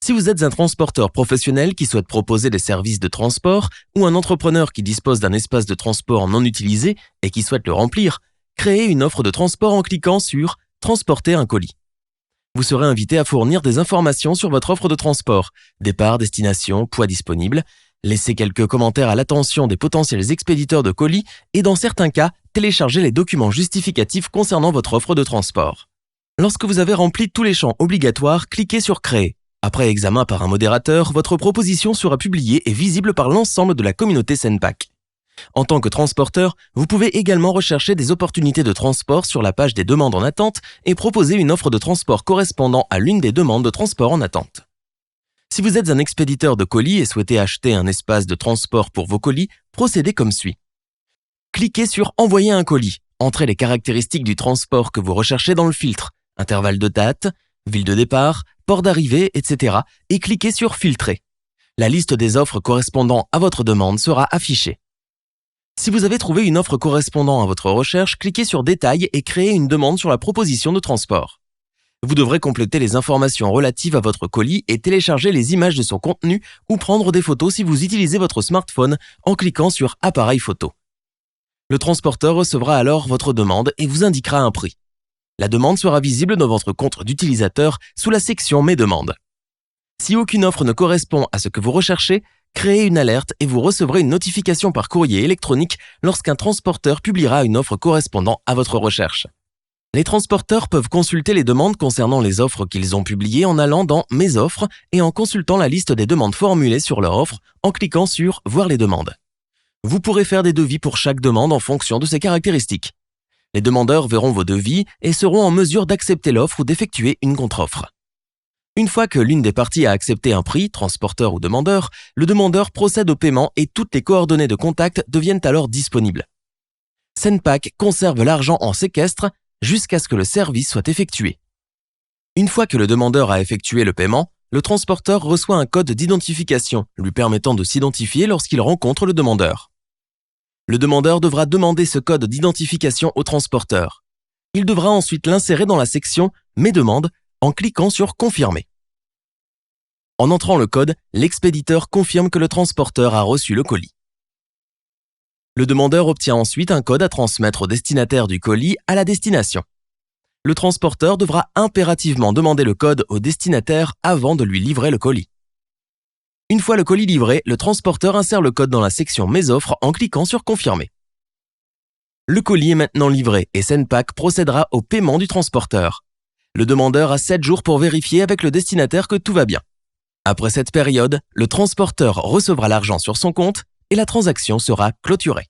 Si vous êtes un transporteur professionnel qui souhaite proposer des services de transport ou un entrepreneur qui dispose d'un espace de transport non utilisé et qui souhaite le remplir, créez une offre de transport en cliquant sur « Transporter un colis ». Vous serez invité à fournir des informations sur votre offre de transport, départ, destination, poids disponible, laissez quelques commentaires à l'attention des potentiels expéditeurs de colis et dans certains cas, téléchargez les documents justificatifs concernant votre offre de transport. Lorsque vous avez rempli tous les champs obligatoires, cliquez sur « Créer ». Après examen par un modérateur, votre proposition sera publiée et visible par l'ensemble de la communauté Senpak. En tant que transporteur, vous pouvez également rechercher des opportunités de transport sur la page des demandes en attente et proposer une offre de transport correspondant à l'une des demandes de transport en attente. Si vous êtes un expéditeur de colis et souhaitez acheter un espace de transport pour vos colis, procédez comme suit. Cliquez sur « Envoyer un colis ». Entrez les caractéristiques du transport que vous recherchez dans le filtre, intervalle de date, ville de départ, port d'arrivée, etc. et cliquez sur « Filtrer ». La liste des offres correspondant à votre demande sera affichée. Si vous avez trouvé une offre correspondant à votre recherche, cliquez sur « Détails » et créez une demande sur la proposition de transport. Vous devrez compléter les informations relatives à votre colis et télécharger les images de son contenu ou prendre des photos si vous utilisez votre smartphone en cliquant sur « Appareil photo ». Le transporteur recevra alors votre demande et vous indiquera un prix. La demande sera visible dans votre compte d'utilisateur sous la section « Mes demandes ». Si aucune offre ne correspond à ce que vous recherchez, créez une alerte et vous recevrez une notification par courrier électronique lorsqu'un transporteur publiera une offre correspondant à votre recherche. Les transporteurs peuvent consulter les demandes concernant les offres qu'ils ont publiées en allant dans « Mes offres » et en consultant la liste des demandes formulées sur leur offre en cliquant sur « Voir les demandes ». Vous pourrez faire des devis pour chaque demande en fonction de ses caractéristiques. Les demandeurs verront vos devis et seront en mesure d'accepter l'offre ou d'effectuer une contre-offre. Une fois que l'une des parties a accepté un prix, transporteur ou demandeur, le demandeur procède au paiement et toutes les coordonnées de contact deviennent alors disponibles. Senpak conserve l'argent en séquestre jusqu'à ce que le service soit effectué. Une fois que le demandeur a effectué le paiement, le transporteur reçoit un code d'identification lui permettant de s'identifier lorsqu'il rencontre le demandeur. Le demandeur devra demander ce code d'identification au transporteur. Il devra ensuite l'insérer dans la section « Mes demandes » en cliquant sur « Confirmer ». En entrant le code, l'expéditeur confirme que le transporteur a reçu le colis. Le demandeur obtient ensuite un code à transmettre au destinataire du colis à la destination. Le transporteur devra impérativement demander le code au destinataire avant de lui livrer le colis. Une fois le colis livré, le transporteur insère le code dans la section « Mes offres » en cliquant sur « Confirmer ». Le colis est maintenant livré et Senpak procédera au paiement du transporteur. Le demandeur a 7 jours pour vérifier avec le destinataire que tout va bien. Après cette période, le transporteur recevra l'argent sur son compte et la transaction sera clôturée.